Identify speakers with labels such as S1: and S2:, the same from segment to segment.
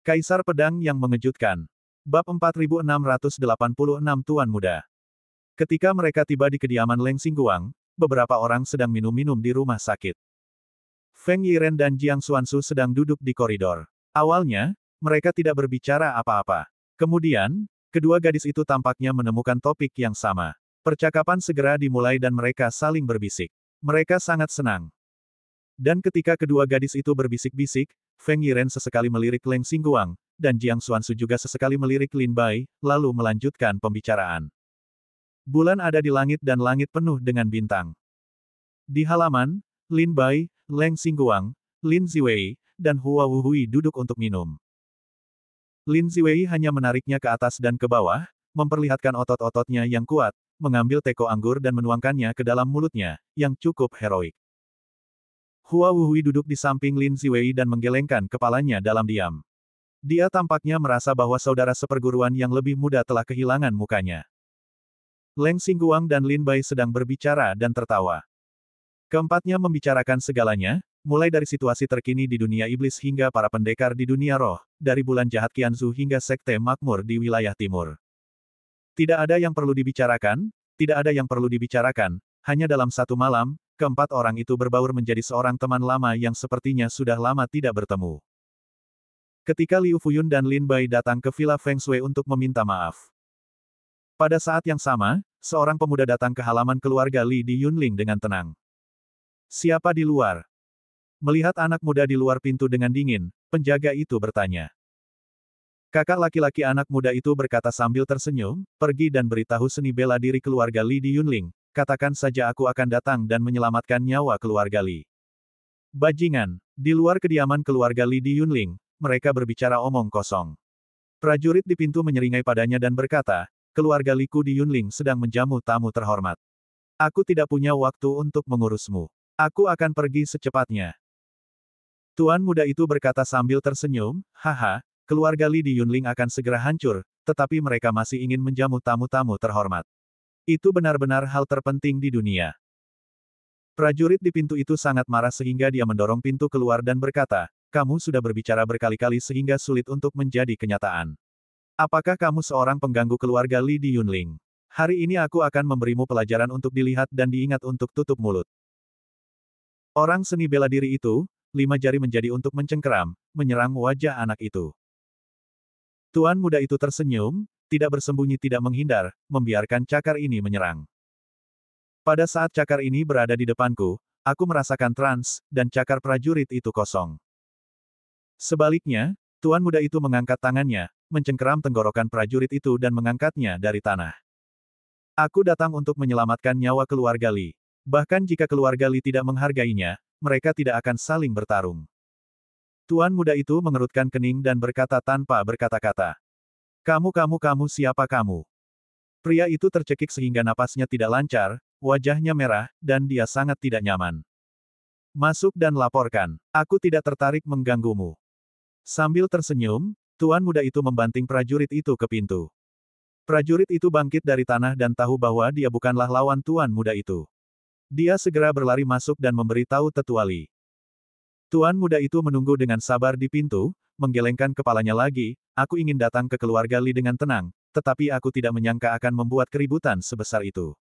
S1: Kaisar Pedang yang Mengejutkan. Bab 4686 Tuan Muda. Ketika mereka tiba di kediaman Leng Xingguang, beberapa orang sedang minum-minum di rumah sakit. Feng Yiren dan Jiang Xuansu sedang duduk di koridor. Awalnya, mereka tidak berbicara apa-apa. Kemudian, kedua gadis itu tampaknya menemukan topik yang sama. Percakapan segera dimulai dan mereka saling berbisik. Mereka sangat senang. Dan ketika kedua gadis itu berbisik-bisik, Feng Yiren sesekali melirik Leng Xingguang, dan Jiang Xuansu juga sesekali melirik Lin Bai, lalu melanjutkan pembicaraan. Bulan ada di langit dan langit penuh dengan bintang. Di halaman, Lin Bai, Leng Xingguang, Lin Ziwei, dan Hua Wuhui duduk untuk minum. Lin Ziwei hanya menariknya ke atas dan ke bawah, memperlihatkan otot-ototnya yang kuat, mengambil teko anggur dan menuangkannya ke dalam mulutnya, yang cukup heroik. Hua Wuhui duduk di samping Lin Ziwei dan menggelengkan kepalanya dalam diam. Dia tampaknya merasa bahwa saudara seperguruan yang lebih muda telah kehilangan mukanya. Leng Xingguang dan Lin Bai sedang berbicara dan tertawa. Keempatnya membicarakan segalanya, mulai dari situasi terkini di dunia iblis hingga para pendekar di dunia roh, dari bulan jahat Qianzu hingga sekte makmur di wilayah timur. Tidak ada yang perlu dibicarakan, hanya dalam satu malam, keempat orang itu berbaur menjadi seorang teman lama yang sepertinya sudah lama tidak bertemu. Ketika Liu Fuyun dan Lin Bai datang ke Villa Feng Shui untuk meminta maaf. Pada saat yang sama, seorang pemuda datang ke halaman keluarga Li di Yunling dengan tenang. Siapa di luar? Melihat anak muda di luar pintu dengan dingin, penjaga itu bertanya. Kakak laki-laki anak muda itu berkata sambil tersenyum, pergi dan beritahu seni bela diri keluarga Li di Yunling, katakan saja aku akan datang dan menyelamatkan nyawa keluarga Li. Bajingan, di luar kediaman keluarga Li di Yunling, mereka berbicara omong kosong. Prajurit di pintu menyeringai padanya dan berkata, keluarga Liku di Yunling sedang menjamu tamu terhormat. Aku tidak punya waktu untuk mengurusmu. Aku akan pergi secepatnya. Tuan muda itu berkata sambil tersenyum, haha, keluarga Li di Yunling akan segera hancur, tetapi mereka masih ingin menjamu tamu-tamu terhormat. Itu benar-benar hal terpenting di dunia. Prajurit di pintu itu sangat marah sehingga dia mendorong pintu keluar dan berkata, kamu sudah berbicara berkali-kali sehingga sulit untuk menjadi kenyataan. Apakah kamu seorang pengganggu keluarga Li di Yunling? Hari ini aku akan memberimu pelajaran untuk dilihat dan diingat untuk tutup mulut. Orang seni bela diri itu, 5 jari menjadi untuk mencengkeram, menyerang wajah anak itu. Tuan muda itu tersenyum, tidak bersembunyi tidak menghindar, membiarkan cakar ini menyerang. Pada saat cakar ini berada di depanku, aku merasakan trans, dan cakar prajurit itu kosong. Sebaliknya, tuan muda itu mengangkat tangannya, mencengkeram tenggorokan prajurit itu dan mengangkatnya dari tanah. Aku datang untuk menyelamatkan nyawa keluarga Li. Bahkan jika keluarga Li tidak menghargainya, mereka tidak akan saling bertarung. Tuan muda itu mengerutkan kening dan berkata tanpa berkata-kata. Kamu siapa kamu? Pria itu tercekik sehingga napasnya tidak lancar, wajahnya merah, dan dia sangat tidak nyaman. Masuk dan laporkan, aku tidak tertarik mengganggumu. Sambil tersenyum, tuan muda itu membanting prajurit itu ke pintu. Prajurit itu bangkit dari tanah dan tahu bahwa dia bukanlah lawan tuan muda itu. Dia segera berlari masuk dan memberitahu Tetua Li. Tuan muda itu menunggu dengan sabar di pintu, menggelengkan kepalanya lagi, aku ingin datang ke keluarga Li dengan tenang, tetapi aku tidak menyangka akan membuat keributan sebesar itu.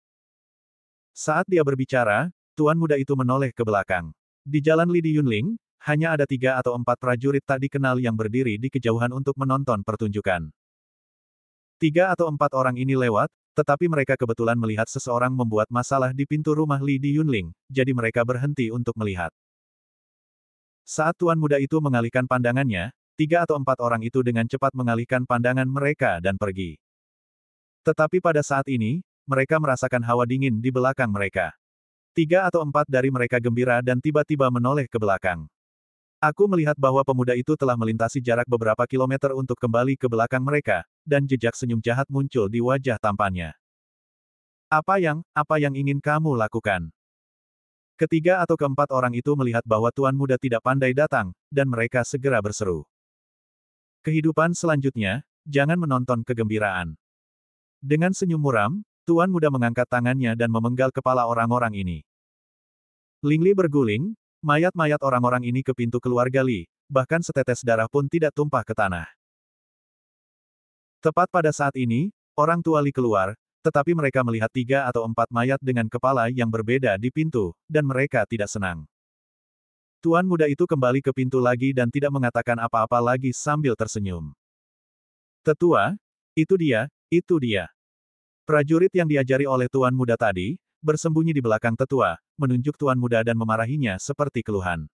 S1: Saat dia berbicara, tuan muda itu menoleh ke belakang. Di jalan Li di Yunling, hanya ada 3 atau 4 prajurit tak dikenal yang berdiri di kejauhan untuk menonton pertunjukan. 3 atau 4 orang ini lewat, tetapi mereka kebetulan melihat seseorang membuat masalah di pintu rumah Li di Yunling, jadi mereka berhenti untuk melihat. Saat tuan muda itu mengalihkan pandangannya, 3 atau 4 orang itu dengan cepat mengalihkan pandangan mereka dan pergi. Tetapi pada saat ini, mereka merasakan hawa dingin di belakang mereka. 3 atau 4 dari mereka gembira dan tiba-tiba menoleh ke belakang. Aku melihat bahwa pemuda itu telah melintasi jarak beberapa kilometer untuk kembali ke belakang mereka, dan jejak senyum jahat muncul di wajah tampannya. Apa yang ingin kamu lakukan? Ketiga atau keempat orang itu melihat bahwa tuan muda tidak pandai datang, dan mereka segera berseru. Kehidupan selanjutnya, jangan menonton kegembiraan. Dengan senyum muram, tuan muda mengangkat tangannya dan memenggal kepala orang-orang ini. Lingli berguling, mayat-mayat orang-orang ini ke pintu keluarga Li, bahkan setetes darah pun tidak tumpah ke tanah. Tepat pada saat ini, orang tua Li keluar, tetapi mereka melihat 3 atau 4 mayat dengan kepala yang berbeda di pintu, dan mereka tidak senang. Tuan muda itu kembali ke pintu lagi dan tidak mengatakan apa-apa lagi sambil tersenyum. Tetua, itu dia, itu dia. Prajurit yang diajari oleh Tuan Muda tadi, bersembunyi di belakang tetua, menunjuk Tuan Muda dan memarahinya seperti keluhan.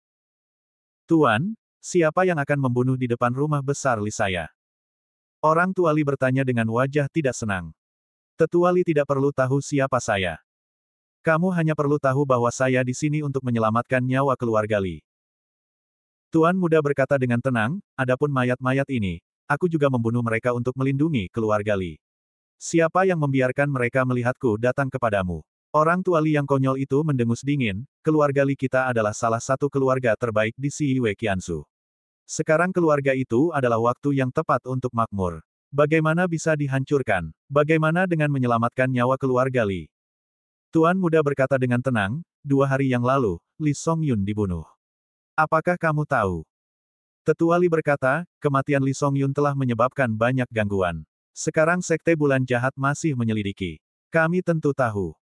S1: Tuan, siapa yang akan membunuh di depan rumah besar Li saya? Orang tua Li bertanya dengan wajah tidak senang. Tetua Li tidak perlu tahu siapa saya. Kamu hanya perlu tahu bahwa saya di sini untuk menyelamatkan nyawa keluarga Li. Tuan Muda berkata dengan tenang, adapun mayat-mayat ini, aku juga membunuh mereka untuk melindungi keluarga Li. Siapa yang membiarkan mereka melihatku datang kepadamu? Orang tua Li yang konyol itu mendengus dingin, keluarga Li kita adalah salah satu keluarga terbaik di Siwe Qianzu. Sekarang keluarga itu adalah waktu yang tepat untuk makmur. Bagaimana bisa dihancurkan? Bagaimana dengan menyelamatkan nyawa keluarga Li? Tuan Muda berkata dengan tenang, 2 hari yang lalu, Li Songyun dibunuh. Apakah kamu tahu? Tetua Li berkata, kematian Li Songyun telah menyebabkan banyak gangguan. Sekarang Sekte Bulan Jahat masih menyelidiki. Kami tentu tahu.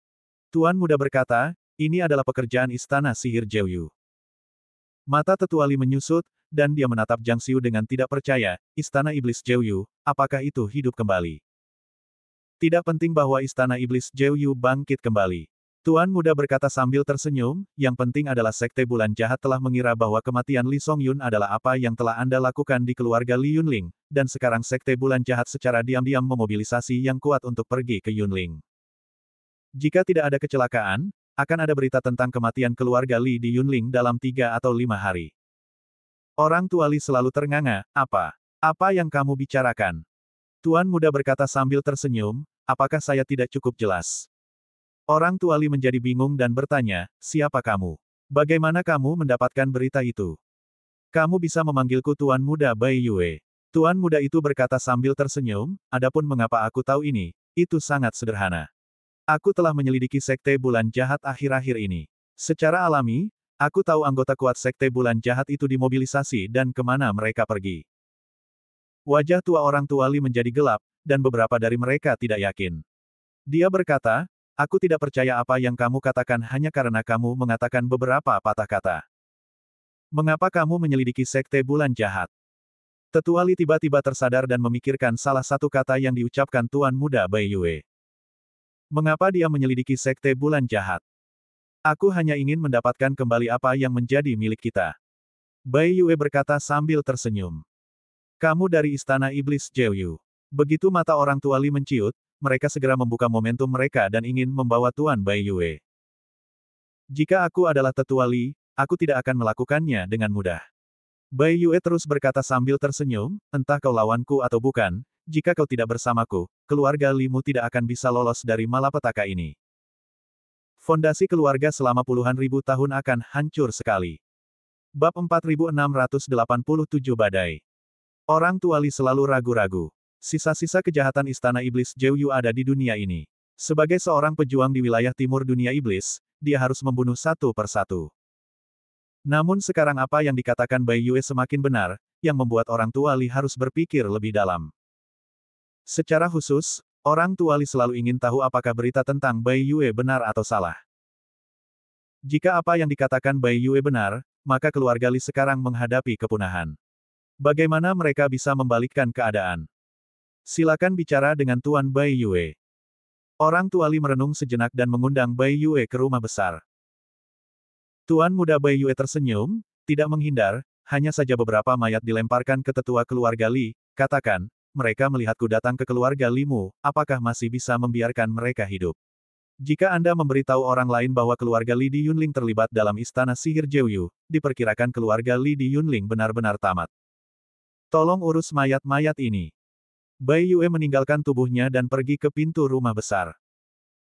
S1: Tuan Muda berkata, ini adalah pekerjaan Istana Sihir Jeoyu. Mata Tetua Li menyusut, dan dia menatap Jiang Xiu dengan tidak percaya, Istana Iblis Jeoyu, apakah itu hidup kembali? Tidak penting bahwa Istana Iblis Jeoyu bangkit kembali. Tuan Muda berkata sambil tersenyum, yang penting adalah Sekte Bulan Jahat telah mengira bahwa kematian Li Songyun adalah apa yang telah Anda lakukan di keluarga Li Yunling, dan sekarang Sekte Bulan Jahat secara diam-diam memobilisasi yang kuat untuk pergi ke Yunling. Jika tidak ada kecelakaan, akan ada berita tentang kematian keluarga Li di Yunling dalam 3 atau 5 hari. Orang tua Li selalu ternganga, apa? Apa yang kamu bicarakan? Tuan Muda berkata sambil tersenyum, apakah saya tidak cukup jelas? Orang tua Li menjadi bingung dan bertanya, siapa kamu? Bagaimana kamu mendapatkan berita itu? Kamu bisa memanggilku Tuan Muda Bai Yue. Tuan Muda itu berkata sambil tersenyum, adapun mengapa aku tahu ini, itu sangat sederhana. Aku telah menyelidiki Sekte Bulan Jahat akhir-akhir ini. Secara alami, aku tahu anggota kuat Sekte Bulan Jahat itu dimobilisasi dan kemana mereka pergi. Wajah tua orang tua Li menjadi gelap, dan beberapa dari mereka tidak yakin. Dia berkata, aku tidak percaya apa yang kamu katakan hanya karena kamu mengatakan beberapa patah kata. Mengapa kamu menyelidiki Sekte Bulan Jahat? Tetua Li tiba-tiba tersadar dan memikirkan salah satu kata yang diucapkan Tuan Muda Bai Yue. Mengapa dia menyelidiki Sekte Bulan Jahat? Aku hanya ingin mendapatkan kembali apa yang menjadi milik kita. Bai Yue berkata sambil tersenyum. Kamu dari Istana Iblis Jeoyu. Begitu mata orang tua Li menciut, mereka segera membuka momentum mereka dan ingin membawa Tuan Bai Yue. Jika aku adalah tetua Li, aku tidak akan melakukannya dengan mudah. Bai Yue terus berkata sambil tersenyum, entah kau lawanku atau bukan, jika kau tidak bersamaku, keluarga Li-mu tidak akan bisa lolos dari malapetaka ini. Fondasi keluarga selama puluhan ribu tahun akan hancur sekali. Bab 4687 Badai. Orang tua Li selalu ragu-ragu. Sisa-sisa kejahatan Istana Iblis Jeoyu ada di dunia ini. Sebagai seorang pejuang di wilayah timur dunia iblis, dia harus membunuh satu persatu. Namun sekarang apa yang dikatakan Bai Yue semakin benar, yang membuat orang tua Li harus berpikir lebih dalam. Secara khusus, orang tua Li selalu ingin tahu apakah berita tentang Bai Yue benar atau salah. Jika apa yang dikatakan Bai Yue benar, maka keluarga Li sekarang menghadapi kepunahan. Bagaimana mereka bisa membalikkan keadaan? Silakan bicara dengan Tuan Bai Yue. Orang tua Li merenung sejenak dan mengundang Bai Yue ke rumah besar. Tuan Muda Bai Yue tersenyum, tidak menghindar, hanya saja beberapa mayat dilemparkan ke tetua keluarga Li, katakan, mereka melihatku datang ke keluarga Li-mu, apakah masih bisa membiarkan mereka hidup? Jika Anda memberitahu orang lain bahwa keluarga Li di Yunling terlibat dalam Istana Sihir Jeoyu, diperkirakan keluarga Li di Yunling benar-benar tamat. Tolong urus mayat-mayat ini. Bai Yue meninggalkan tubuhnya dan pergi ke pintu rumah besar.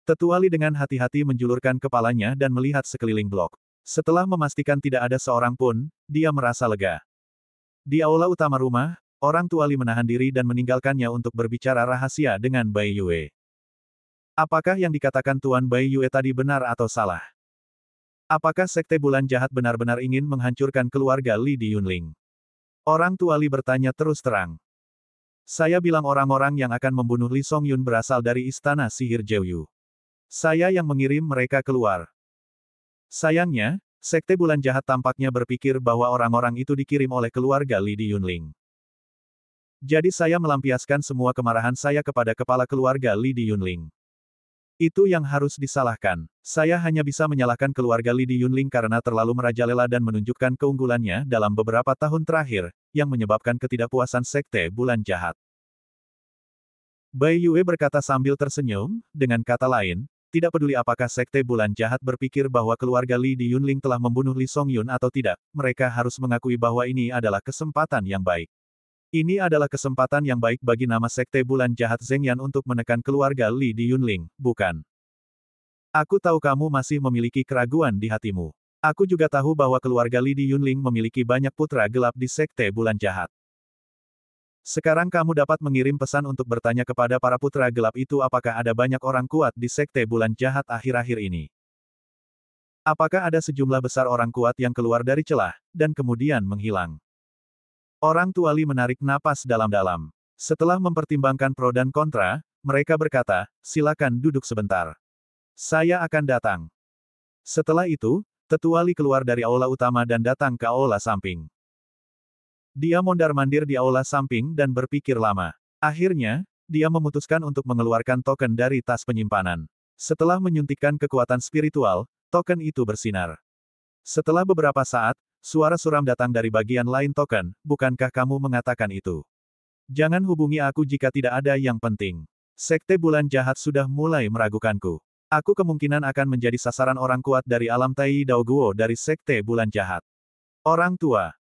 S1: Tetua Li dengan hati-hati menjulurkan kepalanya dan melihat sekeliling blok. Setelah memastikan tidak ada seorang pun, dia merasa lega. Di aula utama rumah, orang tua Li menahan diri dan meninggalkannya untuk berbicara rahasia dengan Bai Yue. Apakah yang dikatakan Tuan Bai Yue tadi benar atau salah? Apakah Sekte Bulan Jahat benar-benar ingin menghancurkan keluarga Li di Yunling? Orang tua Li bertanya terus terang. Saya bilang orang-orang yang akan membunuh Li Songyun berasal dari istana sihir Jeoyu. Saya yang mengirim mereka keluar. Sayangnya, Sekte Bulan Jahat tampaknya berpikir bahwa orang-orang itu dikirim oleh keluarga Li di Yunling. Jadi saya melampiaskan semua kemarahan saya kepada kepala keluarga Li di Yunling. Itu yang harus disalahkan. Saya hanya bisa menyalahkan keluarga Li di Yunling karena terlalu merajalela dan menunjukkan keunggulannya dalam beberapa tahun terakhir, yang menyebabkan ketidakpuasan Sekte Bulan Jahat. Bai Yue berkata sambil tersenyum, dengan kata lain, tidak peduli apakah Sekte Bulan Jahat berpikir bahwa keluarga Li di Yunling telah membunuh Li Songyun atau tidak, mereka harus mengakui bahwa ini adalah kesempatan yang baik. Ini adalah kesempatan yang baik bagi nama Sekte Bulan Jahat Zhengyan untuk menekan keluarga Li di Yunling, bukan? Aku tahu kamu masih memiliki keraguan di hatimu. Aku juga tahu bahwa keluarga Li di Yunling memiliki banyak putra gelap di Sekte Bulan Jahat. Sekarang kamu dapat mengirim pesan untuk bertanya kepada para putra gelap itu apakah ada banyak orang kuat di Sekte Bulan Jahat akhir-akhir ini. Apakah ada sejumlah besar orang kuat yang keluar dari celah, dan kemudian menghilang. Orang tua Li menarik napas dalam-dalam. Setelah mempertimbangkan pro dan kontra, mereka berkata, silakan duduk sebentar. Saya akan datang. Setelah itu, Tetua Li keluar dari aula utama dan datang ke aula samping. Dia mondar-mandir di aula samping dan berpikir lama. Akhirnya, dia memutuskan untuk mengeluarkan token dari tas penyimpanan. Setelah menyuntikkan kekuatan spiritual, token itu bersinar. Setelah beberapa saat, suara suram datang dari bagian lain token, bukankah kamu mengatakan itu? Jangan hubungi aku jika tidak ada yang penting. Sekte Bulan Jahat sudah mulai meragukanku. Aku kemungkinan akan menjadi sasaran orang kuat dari alam Tai Dao Guo dari Sekte Bulan Jahat. Orang tua.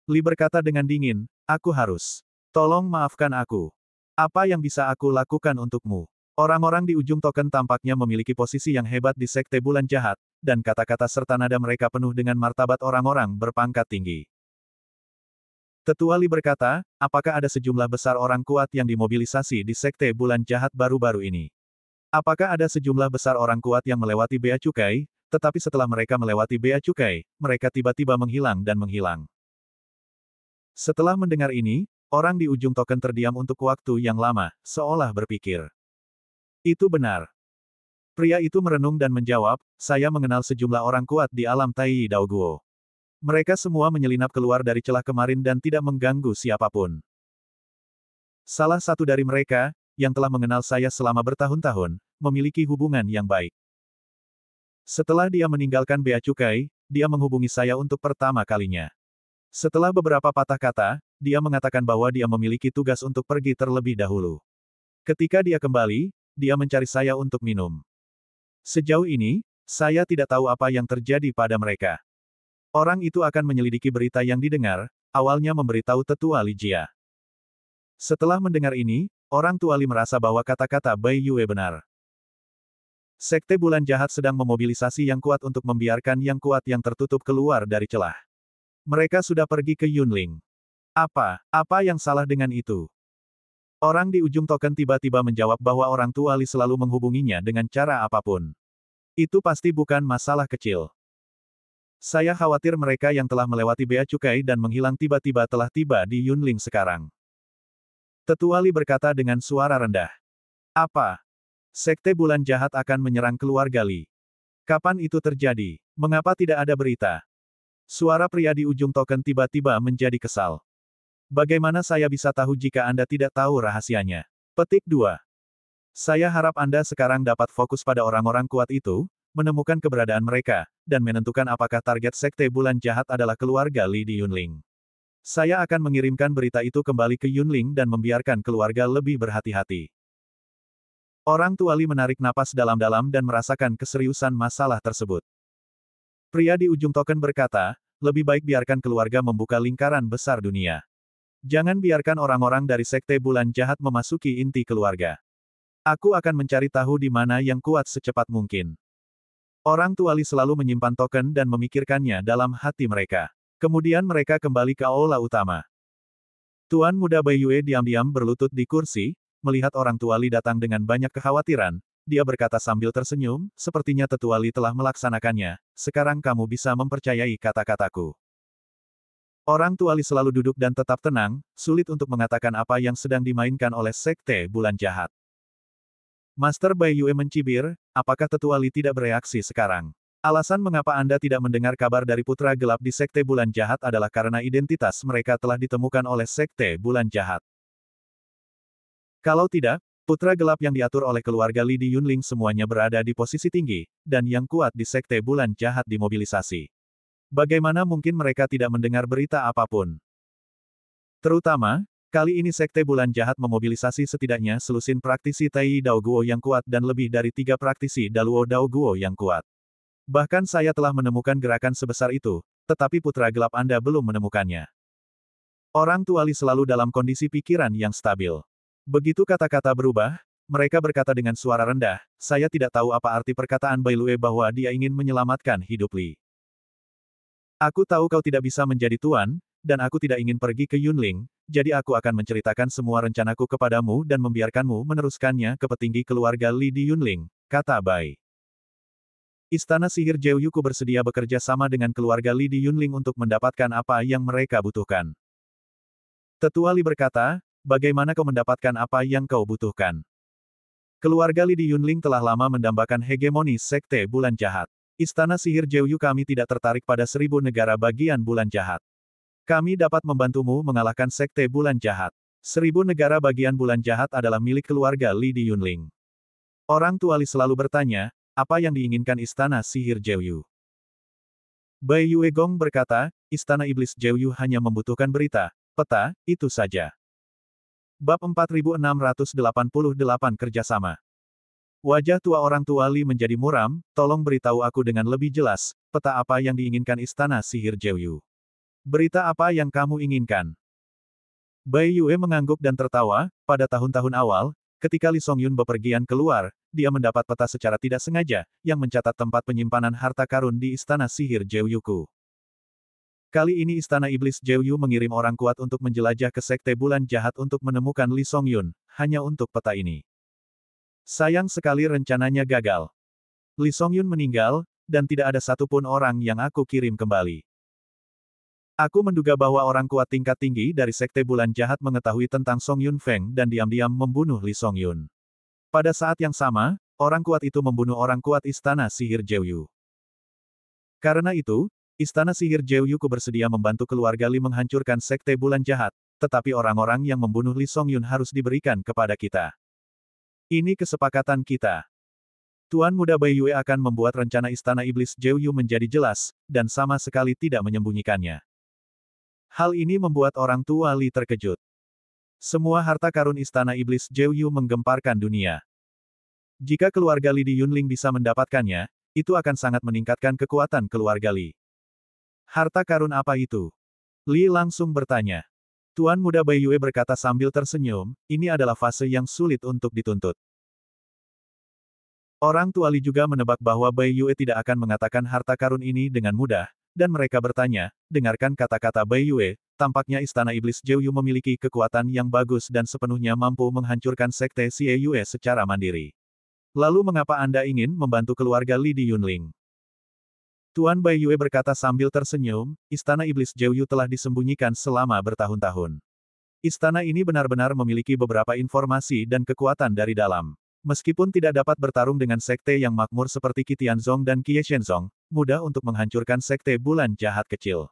S1: Li berkata dengan dingin, aku harus. Tolong maafkan aku. Apa yang bisa aku lakukan untukmu? Orang-orang di ujung token tampaknya memiliki posisi yang hebat di Sekte Bulan Jahat, dan kata-kata serta nada mereka penuh dengan martabat orang-orang berpangkat tinggi. Tetua Li berkata, apakah ada sejumlah besar orang kuat yang dimobilisasi di Sekte Bulan Jahat baru-baru ini? Apakah ada sejumlah besar orang kuat yang melewati Bea Cukai, tetapi setelah mereka melewati Bea Cukai, mereka tiba-tiba menghilang dan menghilang? Setelah mendengar ini, orang di ujung token terdiam untuk waktu yang lama, seolah berpikir. Itu benar. Pria itu merenung dan menjawab, saya mengenal sejumlah orang kuat di alam Tai Dao Guo. Mereka semua menyelinap keluar dari celah kemarin dan tidak mengganggu siapapun. Salah satu dari mereka, yang telah mengenal saya selama bertahun-tahun, memiliki hubungan yang baik. Setelah dia meninggalkan Bea Cukai, dia menghubungi saya untuk pertama kalinya. Setelah beberapa patah kata, dia mengatakan bahwa dia memiliki tugas untuk pergi terlebih dahulu. Ketika dia kembali, dia mencari saya untuk minum. Sejauh ini, saya tidak tahu apa yang terjadi pada mereka. Orang itu akan menyelidiki berita yang didengar, awalnya memberitahu Tetua Li Jia. Setelah mendengar ini, orang tua Li merasa bahwa kata-kata Bai Yue benar. Sekte Bulan Jahat sedang memobilisasi yang kuat untuk membiarkan yang kuat yang tertutup keluar dari celah. Mereka sudah pergi ke Yunling. Apa yang salah dengan itu? Orang di ujung token tiba-tiba menjawab bahwa orang tua Li selalu menghubunginya dengan cara apapun. Itu pasti bukan masalah kecil. Saya khawatir mereka yang telah melewati Bea Cukai dan menghilang tiba-tiba telah tiba di Yunling sekarang. Tetua Li berkata dengan suara rendah. Apa? Sekte Bulan Jahat akan menyerang keluarga Li. Kapan itu terjadi? Mengapa tidak ada berita? Suara pria di ujung token tiba-tiba menjadi kesal. Bagaimana saya bisa tahu jika Anda tidak tahu rahasianya? Petik 2. Saya harap Anda sekarang dapat fokus pada orang-orang kuat itu, menemukan keberadaan mereka, dan menentukan apakah target Sekte Bulan Jahat adalah keluarga Li di Yunling. Saya akan mengirimkan berita itu kembali ke Yunling dan membiarkan keluarga lebih berhati-hati. Orang tua Li menarik napas dalam-dalam dan merasakan keseriusan masalah tersebut. Pria di ujung token berkata, lebih baik biarkan keluarga membuka lingkaran besar dunia. Jangan biarkan orang-orang dari Sekte Bulan Jahat memasuki inti keluarga. Aku akan mencari tahu di mana yang kuat secepat mungkin. Orang tua Li selalu menyimpan token dan memikirkannya dalam hati mereka. Kemudian mereka kembali ke aula utama. Tuan muda Bai Yue diam-diam berlutut di kursi, melihat orang tua Li datang dengan banyak kekhawatiran. Dia berkata sambil tersenyum, sepertinya Tetua Li telah melaksanakannya, sekarang kamu bisa mempercayai kata-kataku. Orang tua Li selalu duduk dan tetap tenang, sulit untuk mengatakan apa yang sedang dimainkan oleh Sekte Bulan Jahat. Master Bai Yue mencibir, apakah tetua Li tidak bereaksi sekarang? Alasan mengapa Anda tidak mendengar kabar dari putra gelap di Sekte Bulan Jahat adalah karena identitas mereka telah ditemukan oleh Sekte Bulan Jahat. Kalau tidak, putra gelap yang diatur oleh keluarga Li di Yunling semuanya berada di posisi tinggi, dan yang kuat di Sekte Bulan Jahat dimobilisasi. Bagaimana mungkin mereka tidak mendengar berita apapun? Terutama, kali ini Sekte Bulan Jahat memobilisasi setidaknya selusin praktisi Tai Dao Guo yang kuat dan lebih dari 3 praktisi Daluo Dao Guo yang kuat. Bahkan saya telah menemukan gerakan sebesar itu, tetapi putra gelap Anda belum menemukannya. Orang tua Li selalu dalam kondisi pikiran yang stabil. Begitu kata-kata berubah, mereka berkata dengan suara rendah, saya tidak tahu apa arti perkataan Bai Lue bahwa dia ingin menyelamatkan hidup Li. Aku tahu kau tidak bisa menjadi tuan, dan aku tidak ingin pergi ke Yunling, jadi aku akan menceritakan semua rencanaku kepadamu dan membiarkanmu meneruskannya ke petinggi keluarga Li di Yunling, kata Bai. Istana sihir Jeoyuku bersedia bekerja sama dengan keluarga Li di Yunling untuk mendapatkan apa yang mereka butuhkan. Tetua Li berkata, bagaimana kau mendapatkan apa yang kau butuhkan? Keluarga Li di Yunling telah lama mendambakan hegemoni Sekte Bulan Jahat. Istana sihir Jeoyu kami tidak tertarik pada 1000 negara bagian bulan jahat. Kami dapat membantumu mengalahkan Sekte Bulan Jahat. 1000 negara bagian bulan jahat adalah milik keluarga Li di Yunling. Orang tua Li selalu bertanya, apa yang diinginkan Istana Sihir Jeoyu? Bai Yue Gong berkata, Istana Iblis Jeoyu hanya membutuhkan berita, peta, itu saja. Bab 4688 Kerjasama. Wajah tua orang tua Li menjadi muram, tolong beritahu aku dengan lebih jelas, peta apa yang diinginkan Istana Sihir Jeoyu. Berita apa yang kamu inginkan? Bai Yue mengangguk dan tertawa, pada tahun-tahun awal, ketika Li Songyun bepergian keluar, dia mendapat peta secara tidak sengaja, yang mencatat tempat penyimpanan harta karun di Istana Sihir Jeoyuku. Kali ini Istana Iblis Jeoyu mengirim orang kuat untuk menjelajah ke Sekte Bulan Jahat untuk menemukan Li Songyun, hanya untuk peta ini. Sayang sekali rencananya gagal. Li Songyun meninggal, dan tidak ada satupun orang yang aku kirim kembali. Aku menduga bahwa orang kuat tingkat tinggi dari Sekte Bulan Jahat mengetahui tentang Song Yun Feng dan diam-diam membunuh Li Songyun. Pada saat yang sama, orang kuat itu membunuh orang kuat Istana Sihir Jeoyu. Karena itu, Istana Sihir Jeoyuku bersedia membantu keluarga Li menghancurkan Sekte Bulan Jahat, tetapi orang-orang yang membunuh Li Songyun harus diberikan kepada kita. Ini kesepakatan kita. Tuan Muda Bai Yue akan membuat rencana Istana Iblis Jeoyu menjadi jelas, dan sama sekali tidak menyembunyikannya. Hal ini membuat orang tua Li terkejut. Semua harta karun Istana Iblis Jeoyu menggemparkan dunia. Jika keluarga Li di Yunling bisa mendapatkannya, itu akan sangat meningkatkan kekuatan keluarga Li. Harta karun apa itu? Li langsung bertanya. Tuan Muda Bai Yue berkata sambil tersenyum, ini adalah fase yang sulit untuk dituntut. Orang tua Li juga menebak bahwa Bai Yue tidak akan mengatakan harta karun ini dengan mudah, dan mereka bertanya, dengarkan kata-kata Bai Yue, tampaknya Istana Iblis Jeoyu memiliki kekuatan yang bagus dan sepenuhnya mampu menghancurkan Sekte Xie Yue secara mandiri. Lalu mengapa Anda ingin membantu keluarga Li di Yunling? Tuan Bai Yue berkata sambil tersenyum, Istana Iblis Jeoyu telah disembunyikan selama bertahun-tahun. Istana ini benar-benar memiliki beberapa informasi dan kekuatan dari dalam. Meskipun tidak dapat bertarung dengan sekte yang makmur seperti Qitianzong dan Qie Shenzong, mudah untuk menghancurkan sekte bulan jahat kecil.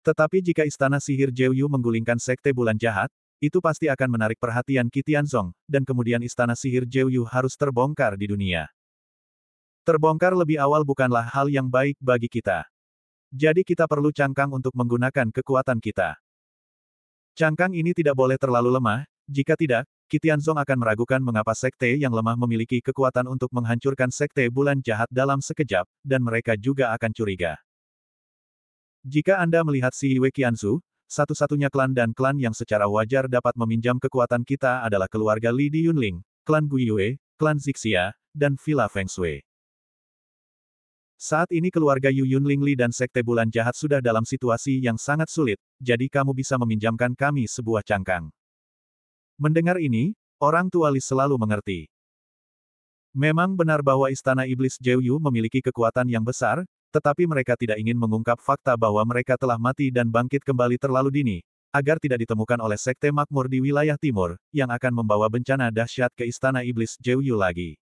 S1: Tetapi jika Istana Sihir Jeoyu menggulingkan sekte bulan jahat, itu pasti akan menarik perhatian Qitianzong, dan kemudian Istana Sihir Jeoyu harus terbongkar di dunia. Terbongkar lebih awal bukanlah hal yang baik bagi kita. Jadi kita perlu cangkang untuk menggunakan kekuatan kita. Cangkang ini tidak boleh terlalu lemah, jika tidak, Qitianzong akan meragukan mengapa sekte yang lemah memiliki kekuatan untuk menghancurkan sekte bulan jahat dalam sekejap, dan mereka juga akan curiga. Jika Anda melihat si Yue Qianzu, satu-satunya klan dan klan yang secara wajar dapat meminjam kekuatan kita adalah keluarga Li di Yunling, klan Guiyue, klan Zixia, dan Villa Feng Shui. Saat ini keluarga Yu Yunling Li dan Sekte Bulan Jahat sudah dalam situasi yang sangat sulit, jadi kamu bisa meminjamkan kami sebuah cangkang. Mendengar ini, orang tua Li selalu mengerti. Memang benar bahwa Istana Iblis Jeoyu memiliki kekuatan yang besar, tetapi mereka tidak ingin mengungkap fakta bahwa mereka telah mati dan bangkit kembali terlalu dini, agar tidak ditemukan oleh Sekte Makmur di wilayah timur, yang akan membawa bencana dahsyat ke Istana Iblis Jeoyu lagi.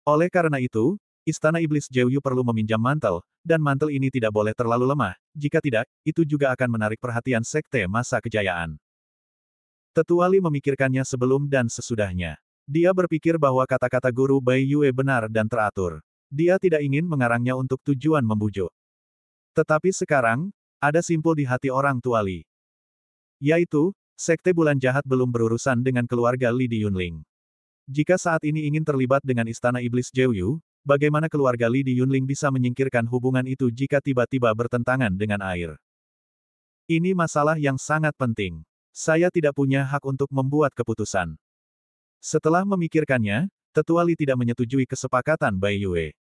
S1: Oleh karena itu, Istana Iblis Jeoyu perlu meminjam mantel, dan mantel ini tidak boleh terlalu lemah, jika tidak, itu juga akan menarik perhatian Sekte Masa Kejayaan. Tetua Li memikirkannya sebelum dan sesudahnya. Dia berpikir bahwa kata-kata Guru Bai Yue benar dan teratur. Dia tidak ingin mengarangnya untuk tujuan membujuk. Tetapi sekarang, ada simpul di hati orang tua Li. Yaitu, Sekte Bulan Jahat belum berurusan dengan keluarga Li di Yunling. Jika saat ini ingin terlibat dengan Istana Iblis Jeoyu, bagaimana keluarga Li di Yunling bisa menyingkirkan hubungan itu jika tiba-tiba bertentangan dengan air? Ini masalah yang sangat penting. Saya tidak punya hak untuk membuat keputusan. Setelah memikirkannya, Tetua Li tidak menyetujui kesepakatan Bai Yue.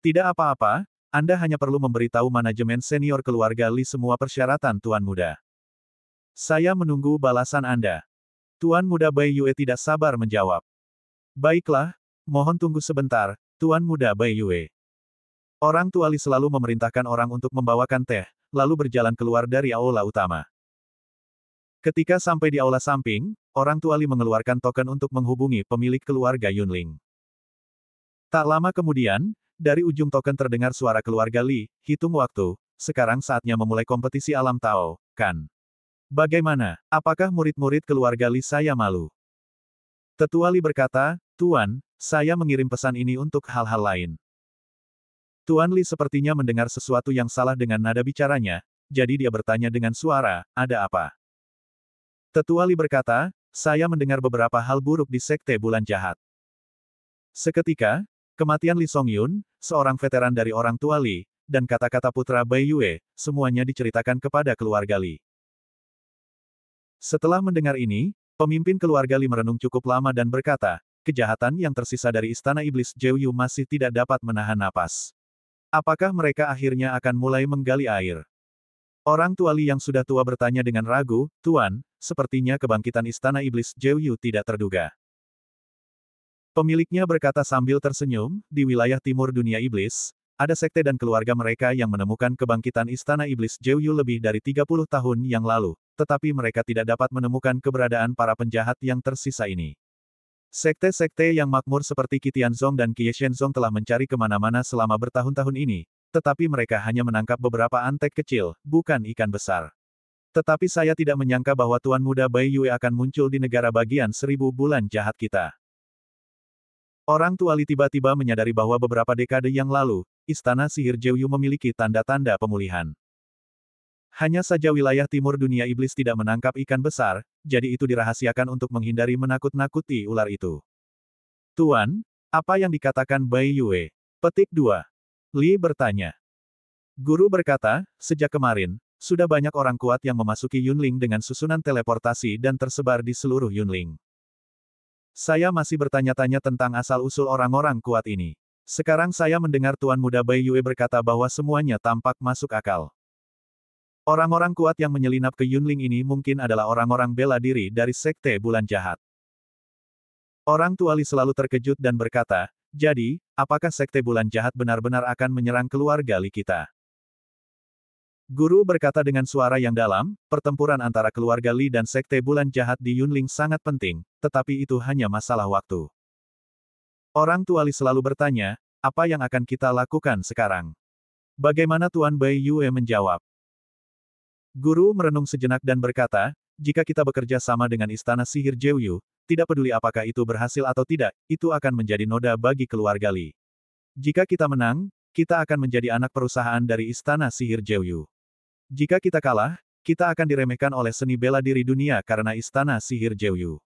S1: Tidak apa-apa, Anda hanya perlu memberitahu manajemen senior keluarga Li semua persyaratan Tuan Muda. Saya menunggu balasan Anda. Tuan Muda Bai Yue tidak sabar menjawab. Baiklah, mohon tunggu sebentar, Tuan Muda Bai Yue. Orang tua Li selalu memerintahkan orang untuk membawakan teh, lalu berjalan keluar dari aula utama. Ketika sampai di aula samping, orang tua Li mengeluarkan token untuk menghubungi pemilik keluarga Yunling. Tak lama kemudian, dari ujung token terdengar suara keluarga Li, hitung waktu, sekarang saatnya memulai kompetisi alam Tao, kan? Bagaimana, apakah murid-murid keluarga Li saya malu? Tetua Li berkata, Tuan, saya mengirim pesan ini untuk hal-hal lain. Tuan Li sepertinya mendengar sesuatu yang salah dengan nada bicaranya, jadi dia bertanya dengan suara, ada apa? Tetua Li berkata, saya mendengar beberapa hal buruk di Sekte Bulan Jahat. Seketika, kematian Li Songyun, seorang veteran dari orang tua Li, dan kata-kata putra Bai Yue, semuanya diceritakan kepada keluarga Li. Setelah mendengar ini, pemimpin keluarga Li merenung cukup lama dan berkata, kejahatan yang tersisa dari Istana Iblis Jeoyu masih tidak dapat menahan napas. Apakah mereka akhirnya akan mulai menggali air? Orang tua Li yang sudah tua bertanya dengan ragu, Tuan, sepertinya kebangkitan Istana Iblis Jeoyu tidak terduga. Pemiliknya berkata sambil tersenyum, di wilayah timur dunia iblis, ada sekte dan keluarga mereka yang menemukan kebangkitan Istana Iblis Jeoyu lebih dari 30 tahun yang lalu, tetapi mereka tidak dapat menemukan keberadaan para penjahat yang tersisa ini. Sekte-sekte yang makmur seperti Qitianzong dan Qieshenzong telah mencari kemana-mana selama bertahun-tahun ini, tetapi mereka hanya menangkap beberapa antek kecil, bukan ikan besar. Tetapi saya tidak menyangka bahwa Tuan Muda Bai Yue akan muncul di negara bagian 1000 bulan jahat kita. Orang tua Li tiba-tiba menyadari bahwa beberapa dekade yang lalu, Istana Sihir Jeoyu memiliki tanda-tanda pemulihan. Hanya saja wilayah timur dunia iblis tidak menangkap ikan besar, jadi itu dirahasiakan untuk menghindari menakut-nakuti ular itu. Tuan, apa yang dikatakan Bai Yue? Petik 2. Li bertanya. Guru berkata, sejak kemarin, sudah banyak orang kuat yang memasuki Yunling dengan susunan teleportasi dan tersebar di seluruh Yunling. Saya masih bertanya-tanya tentang asal-usul orang-orang kuat ini. Sekarang saya mendengar Tuan Muda Bai Yue berkata bahwa semuanya tampak masuk akal. Orang-orang kuat yang menyelinap ke Yunling ini mungkin adalah orang-orang bela diri dari Sekte Bulan Jahat. Orang tua Li selalu terkejut dan berkata, jadi, apakah Sekte Bulan Jahat benar-benar akan menyerang keluarga Li kita? Guru berkata dengan suara yang dalam, pertempuran antara keluarga Li dan Sekte Bulan Jahat di Yunling sangat penting, tetapi itu hanya masalah waktu. Orang tua Li selalu bertanya, apa yang akan kita lakukan sekarang? Bagaimana Tuan Bai Yue menjawab? Guru merenung sejenak dan berkata, jika kita bekerja sama dengan Istana Sihir Jeoyu, tidak peduli apakah itu berhasil atau tidak, itu akan menjadi noda bagi keluarga Li. Jika kita menang, kita akan menjadi anak perusahaan dari Istana Sihir Jeoyu. Jika kita kalah, kita akan diremehkan oleh seni bela diri dunia karena Istana Sihir Jeoyu.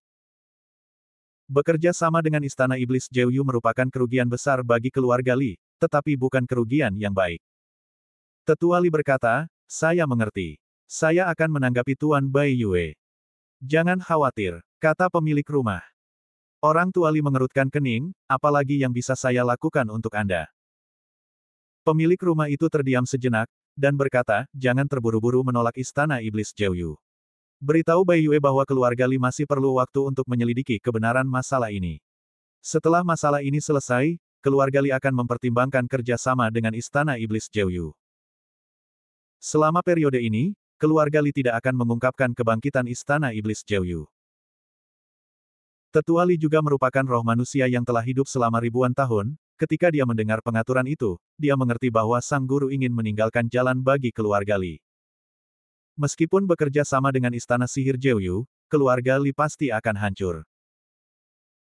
S1: Bekerja sama dengan Istana Iblis Jeoyu merupakan kerugian besar bagi keluarga Li, tetapi bukan kerugian yang baik. Tetua Li berkata, saya mengerti. Saya akan menanggapi Tuan Bai Yue. Jangan khawatir, kata pemilik rumah. Orang tua Li mengerutkan kening, apalagi yang bisa saya lakukan untuk Anda? Pemilik rumah itu terdiam sejenak, dan berkata, jangan terburu-buru menolak Istana Iblis Jeoyu. Beritahu Bai Yue bahwa keluarga Li masih perlu waktu untuk menyelidiki kebenaran masalah ini. Setelah masalah ini selesai, keluarga Li akan mempertimbangkan kerja sama dengan Istana Iblis Jeoyu. Selama periode ini, keluarga Li tidak akan mengungkapkan kebangkitan Istana Iblis Jeoyu. Tetua Li juga merupakan roh manusia yang telah hidup selama ribuan tahun. Ketika dia mendengar pengaturan itu, dia mengerti bahwa sang guru ingin meninggalkan jalan bagi keluarga Li. Meskipun bekerja sama dengan Istana Sihir Jeoyu, keluarga Li pasti akan hancur.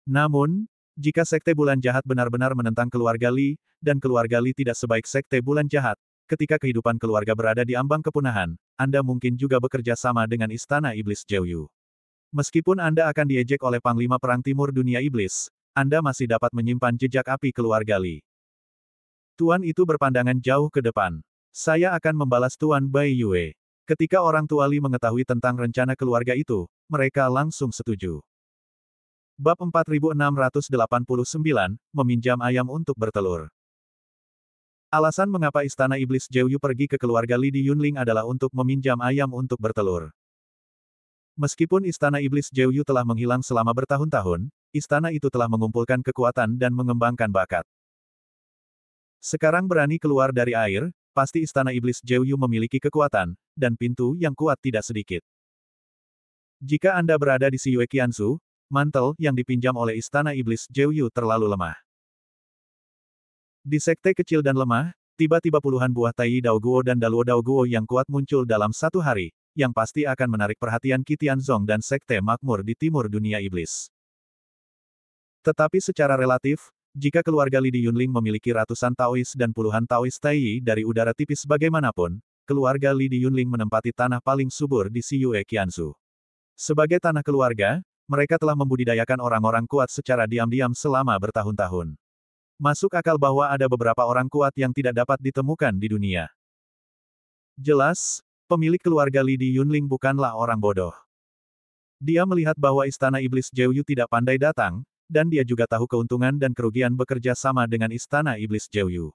S1: Namun, jika Sekte Bulan Jahat benar-benar menentang keluarga Li, dan keluarga Li tidak sebaik Sekte Bulan Jahat, ketika kehidupan keluarga berada di ambang kepunahan, Anda mungkin juga bekerja sama dengan Istana Iblis Jeoyu. Meskipun Anda akan diejek oleh Panglima Perang Timur Dunia Iblis, Anda masih dapat menyimpan jejak api keluarga Li. Tuan itu berpandangan jauh ke depan. Saya akan membalas Tuan Bai Yue. Ketika orang tua Li mengetahui tentang rencana keluarga itu, mereka langsung setuju. Bab 4689, Meminjam Ayam untuk Bertelur. Alasan mengapa Istana Iblis Jeoyu pergi ke keluarga Li di Yunling adalah untuk meminjam ayam untuk bertelur. Meskipun Istana Iblis Jeoyu telah menghilang selama bertahun-tahun, istana itu telah mengumpulkan kekuatan dan mengembangkan bakat. Sekarang berani keluar dari air, pasti Istana Iblis Jeoyu memiliki kekuatan, dan pintu yang kuat tidak sedikit. Jika Anda berada di Siyue Qianzu, mantel yang dipinjam oleh Istana Iblis Jeoyu terlalu lemah. Di sekte kecil dan lemah, tiba-tiba puluhan buah Tai Dao Guo dan Daluo Dao Guo yang kuat muncul dalam satu hari, yang pasti akan menarik perhatian Qi Tianzong dan Sekte Makmur di timur dunia iblis. Tetapi secara relatif, jika keluarga Li di Yunling memiliki ratusan Taois dan puluhan Taois Tai dari udara tipis bagaimanapun, keluarga Li di Yunling menempati tanah paling subur di Siyue Qianzu. Sebagai tanah keluarga, mereka telah membudidayakan orang-orang kuat secara diam-diam selama bertahun-tahun. Masuk akal bahwa ada beberapa orang kuat yang tidak dapat ditemukan di dunia. Jelas, pemilik keluarga Li di Yunling bukanlah orang bodoh. Dia melihat bahwa Istana Iblis Jeoyu tidak pandai datang, dan dia juga tahu keuntungan dan kerugian bekerja sama dengan Istana Iblis Jeoyu.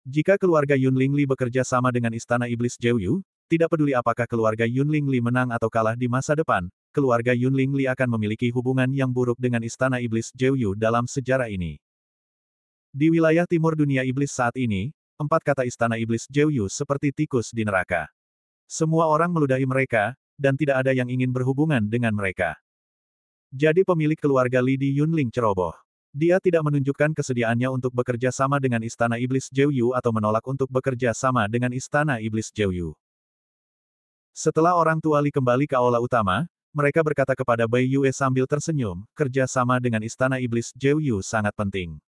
S1: Jika keluarga Yunling Li bekerja sama dengan Istana Iblis Jeoyu, tidak peduli apakah keluarga Yunling Li menang atau kalah di masa depan, keluarga Yunling Li akan memiliki hubungan yang buruk dengan Istana Iblis Jeoyu dalam sejarah ini. Di wilayah timur dunia iblis saat ini, 4 kata Istana Iblis Jeoyu seperti tikus di neraka. Semua orang meludahi mereka, dan tidak ada yang ingin berhubungan dengan mereka. Jadi pemilik keluarga Li di Yunling ceroboh. Dia tidak menunjukkan kesediaannya untuk bekerja sama dengan Istana Iblis Jeoyu atau menolak untuk bekerja sama dengan Istana Iblis Jeoyu. Setelah orang tua Li kembali ke aula utama, mereka berkata kepada Bai Yue sambil tersenyum, kerja sama dengan Istana Iblis Jeoyu sangat penting.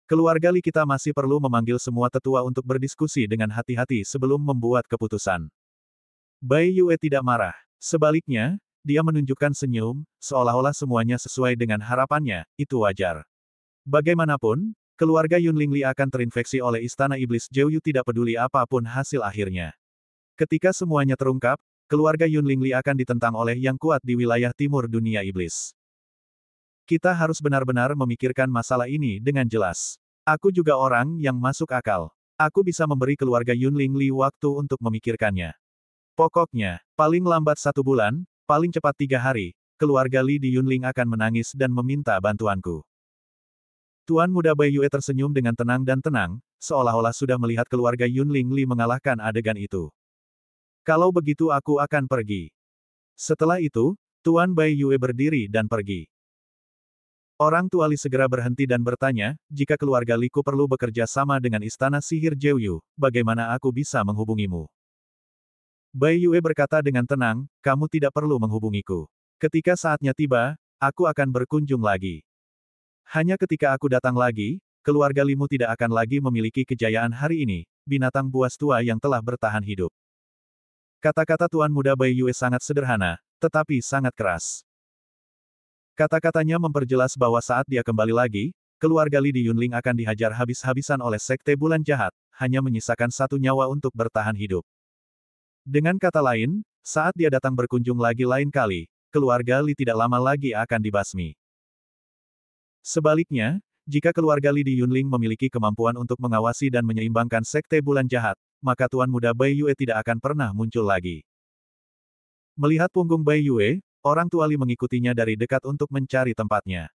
S1: Keluarga Li kita masih perlu memanggil semua tetua untuk berdiskusi dengan hati-hati sebelum membuat keputusan. Bai Yue tidak marah. Sebaliknya, dia menunjukkan senyum, seolah-olah semuanya sesuai dengan harapannya, itu wajar. Bagaimanapun, keluarga Yunling Li akan terinfeksi oleh Istana Iblis Jeoyu tidak peduli apapun hasil akhirnya. Ketika semuanya terungkap, keluarga Yunling Li akan ditentang oleh yang kuat di wilayah timur dunia iblis. Kita harus benar-benar memikirkan masalah ini dengan jelas. Aku juga orang yang masuk akal. Aku bisa memberi keluarga Yunling Li waktu untuk memikirkannya. Pokoknya, paling lambat 1 bulan, paling cepat 3 hari, keluarga Li di Yunling akan menangis dan meminta bantuanku. Tuan Muda Bai Yue tersenyum dengan tenang dan tenang, seolah-olah sudah melihat keluarga Yunling Li mengalahkan adegan itu. Kalau begitu aku akan pergi. Setelah itu, Tuan Bai Yue berdiri dan pergi. Orang tua Li segera berhenti dan bertanya, jika keluarga Liku perlu bekerja sama dengan Istana Sihir Jeoyu, bagaimana aku bisa menghubungimu? Bai Yue berkata dengan tenang, kamu tidak perlu menghubungiku. Ketika saatnya tiba, aku akan berkunjung lagi. Hanya ketika aku datang lagi, keluarga Limu tidak akan lagi memiliki kejayaan hari ini, binatang buas tua yang telah bertahan hidup. Kata-kata Tuan Muda Bai Yue sangat sederhana, tetapi sangat keras. Kata-katanya memperjelas bahwa saat dia kembali lagi, keluarga Li di Yunling akan dihajar habis-habisan oleh Sekte Bulan Jahat, hanya menyisakan 1 nyawa untuk bertahan hidup. Dengan kata lain, saat dia datang berkunjung lagi lain kali, keluarga Li tidak lama lagi akan dibasmi. Sebaliknya, jika keluarga Li di Yunling memiliki kemampuan untuk mengawasi dan menyeimbangkan Sekte Bulan Jahat, maka Tuan Muda Bai Yue tidak akan pernah muncul lagi. Melihat punggung Bai Yue, orang tua Li mengikutinya dari dekat untuk mencari tempatnya.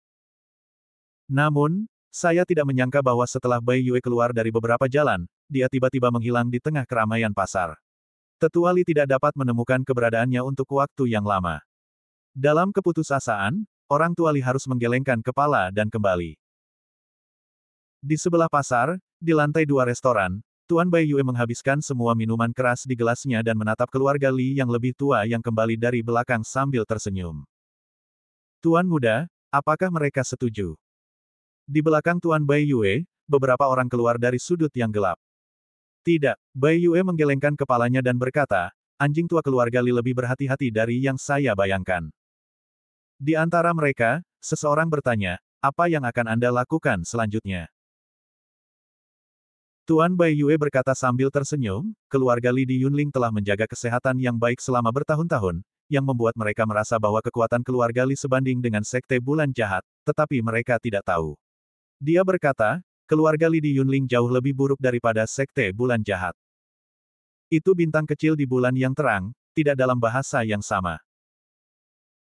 S1: Namun, Saya tidak menyangka bahwa setelah Bai Yue keluar dari beberapa jalan, dia tiba-tiba menghilang di tengah keramaian pasar. Tetua Li tidak dapat menemukan keberadaannya untuk waktu yang lama. Dalam keputusasaan, orang tua Li harus menggelengkan kepala dan kembali. Di sebelah pasar, di lantai 2 restoran, Tuan Bai Yue menghabiskan semua minuman keras di gelasnya dan menatap keluarga Li yang lebih tua yang kembali dari belakang sambil tersenyum. Tuan muda, apakah mereka setuju? Di belakang Tuan Bai Yue, beberapa orang keluar dari sudut yang gelap. Tidak, Bai Yue menggelengkan kepalanya dan berkata, anjing tua keluarga Li lebih berhati-hati dari yang saya bayangkan. Di antara mereka, seseorang bertanya, apa yang akan Anda lakukan selanjutnya? Tuan Bai Yue berkata sambil tersenyum, keluarga Li di Yunling telah menjaga kesehatan yang baik selama bertahun-tahun, yang membuat mereka merasa bahwa kekuatan keluarga Li sebanding dengan sekte bulan jahat, tetapi mereka tidak tahu. Dia berkata, keluarga Li di Yunling jauh lebih buruk daripada sekte bulan jahat. Itu bintang kecil di bulan yang terang, tidak dalam bahasa yang sama.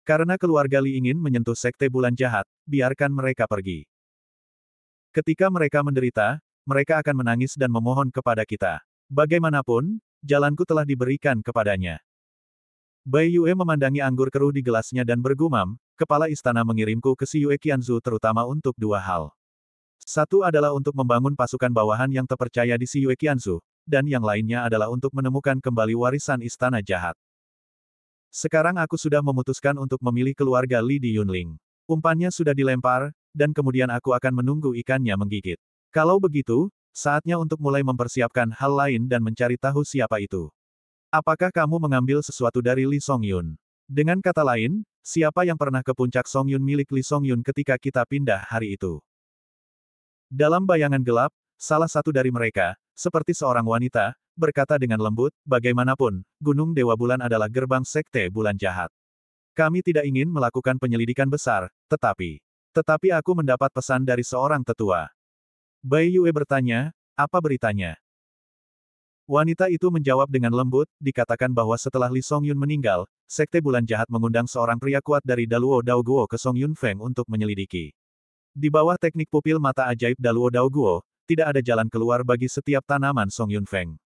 S1: Karena keluarga Li ingin menyentuh sekte bulan jahat, biarkan mereka pergi. Ketika mereka menderita, mereka akan menangis dan memohon kepada kita. Bagaimanapun, jalanku telah diberikan kepadanya. Bai Yue memandangi anggur keruh di gelasnya dan bergumam, kepala istana mengirimku ke Xiyue Qianzu terutama untuk dua hal. Satu adalah untuk membangun pasukan bawahan yang terpercaya di Xiyue Qianzu, dan yang lainnya adalah untuk menemukan kembali warisan istana jahat. Sekarang aku sudah memutuskan untuk memilih keluarga Li di Yunling. Umpannya sudah dilempar, dan kemudian aku akan menunggu ikannya menggigit. Kalau begitu, saatnya untuk mulai mempersiapkan hal lain dan mencari tahu siapa itu. Apakah kamu mengambil sesuatu dari Li Songyun? Dengan kata lain, siapa yang pernah ke puncak Songyun milik Li Songyun ketika kita pindah hari itu? Dalam bayangan gelap, salah satu dari mereka, seperti seorang wanita, berkata dengan lembut, bagaimanapun, Gunung Dewa Bulan adalah gerbang sekte bulan jahat. Kami tidak ingin melakukan penyelidikan besar, tetapi aku mendapat pesan dari seorang tetua. Bai Yue bertanya, apa beritanya? Wanita itu menjawab dengan lembut, dikatakan bahwa setelah Li Songyun meninggal, sekte bulan jahat mengundang seorang pria kuat dari Daluo Daoguo ke Songyun Feng untuk menyelidiki. Di bawah teknik pupil mata ajaib Daluo Daoguo, tidak ada jalan keluar bagi setiap tanaman Songyun Feng.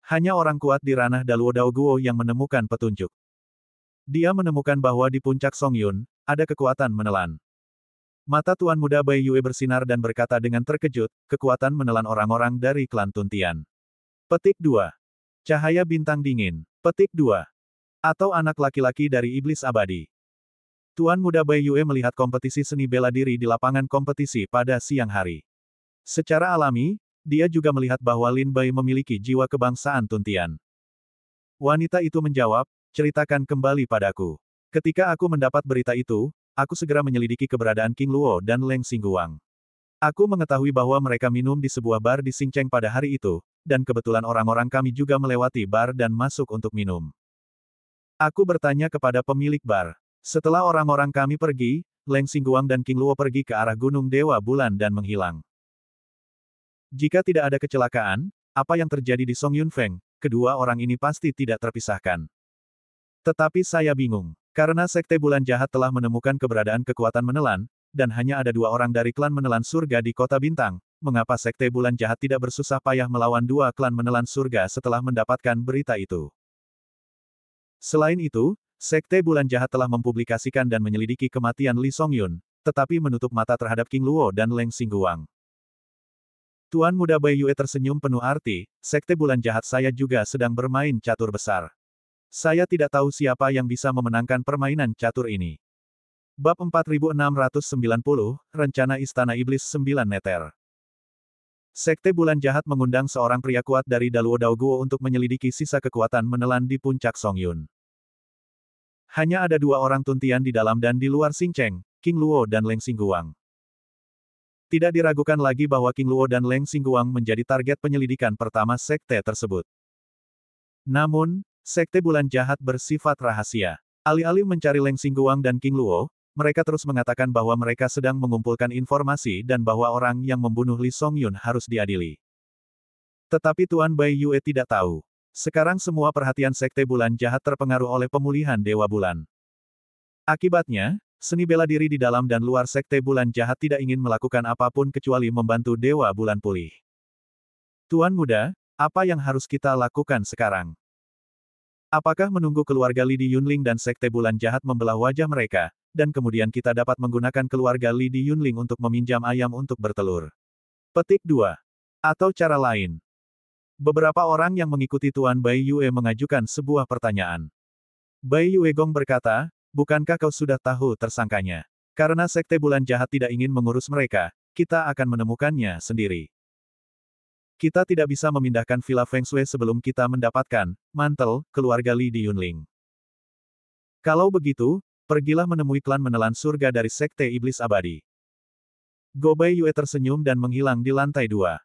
S1: Hanya orang kuat di ranah Daluo Daoguo yang menemukan petunjuk. Dia menemukan bahwa di puncak Songyun, ada kekuatan menelan. Mata Tuan Muda Bai Yue bersinar dan berkata dengan terkejut, kekuatan menelan orang-orang dari klan Tuntian. Petik 2. Cahaya bintang dingin. Petik 2. Atau anak laki-laki dari iblis abadi. Tuan Muda Bai Yue melihat kompetisi seni bela diri di lapangan kompetisi pada siang hari. Secara alami, dia juga melihat bahwa Lin Bai memiliki jiwa kebangsaan Tuntian. Wanita itu menjawab, ceritakan kembali padaku. Ketika aku mendapat berita itu, aku segera menyelidiki keberadaan King Luo dan Leng Xingguang. Aku mengetahui bahwa mereka minum di sebuah bar di Xingcheng pada hari itu, dan kebetulan orang-orang kami juga melewati bar dan masuk untuk minum. Aku bertanya kepada pemilik bar. Setelah orang-orang kami pergi, Leng Xingguang dan King Luo pergi ke arah Gunung Dewa Bulan dan menghilang. Jika tidak ada kecelakaan, apa yang terjadi di Songyun Feng, kedua orang ini pasti tidak terpisahkan. Tetapi saya bingung, karena sekte bulan jahat telah menemukan keberadaan kekuatan menelan, dan hanya ada dua orang dari klan menelan surga di kota bintang, mengapa sekte bulan jahat tidak bersusah payah melawan dua klan menelan surga setelah mendapatkan berita itu? Selain itu, sekte bulan jahat telah mempublikasikan dan menyelidiki kematian Li Songyun, tetapi menutup mata terhadap King Luo dan Leng Xingguang. Tuan Muda Bai Yue tersenyum penuh arti, sekte bulan jahat saya juga sedang bermain catur besar. Saya tidak tahu siapa yang bisa memenangkan permainan catur ini. Bab 4690, Rencana Istana Iblis 9 Neter. Sekte bulan jahat mengundang seorang pria kuat dari Daluo Daoguo untuk menyelidiki sisa kekuatan menelan di puncak Songyun. Hanya ada dua orang Tuntian di dalam dan di luar Xingcheng, King Luo dan Leng Xingguang. Tidak diragukan lagi bahwa King Luo dan Leng Xingguang menjadi target penyelidikan pertama sekte tersebut. Namun, sekte bulan jahat bersifat rahasia. Alih-alih mencari Leng Xingguang dan King Luo, mereka terus mengatakan bahwa mereka sedang mengumpulkan informasi dan bahwa orang yang membunuh Li Songyun harus diadili. Tetapi Tuan Bai Yue tidak tahu. Sekarang semua perhatian sekte bulan jahat terpengaruh oleh pemulihan Dewa Bulan. Akibatnya, seni bela diri di dalam dan luar Sekte Bulan Jahat tidak ingin melakukan apapun kecuali membantu Dewa Bulan pulih. Tuan Muda, apa yang harus kita lakukan sekarang? Apakah menunggu keluarga Li Di Yunling dan Sekte Bulan Jahat membelah wajah mereka, dan kemudian kita dapat menggunakan keluarga Li Di Yunling untuk meminjam ayam untuk bertelur? Petik 2. Atau cara lain. Beberapa orang yang mengikuti Tuan Bai Yue mengajukan sebuah pertanyaan. Bai Yue Gong berkata, bukankah kau sudah tahu tersangkanya? Karena Sekte Bulan Jahat tidak ingin mengurus mereka, kita akan menemukannya sendiri. Kita tidak bisa memindahkan Villa Feng Shui sebelum kita mendapatkan mantel keluarga Li Di Yunling. Kalau begitu, pergilah menemui klan menelan surga dari Sekte Iblis Abadi. Go Bai Yue tersenyum dan menghilang di lantai 2.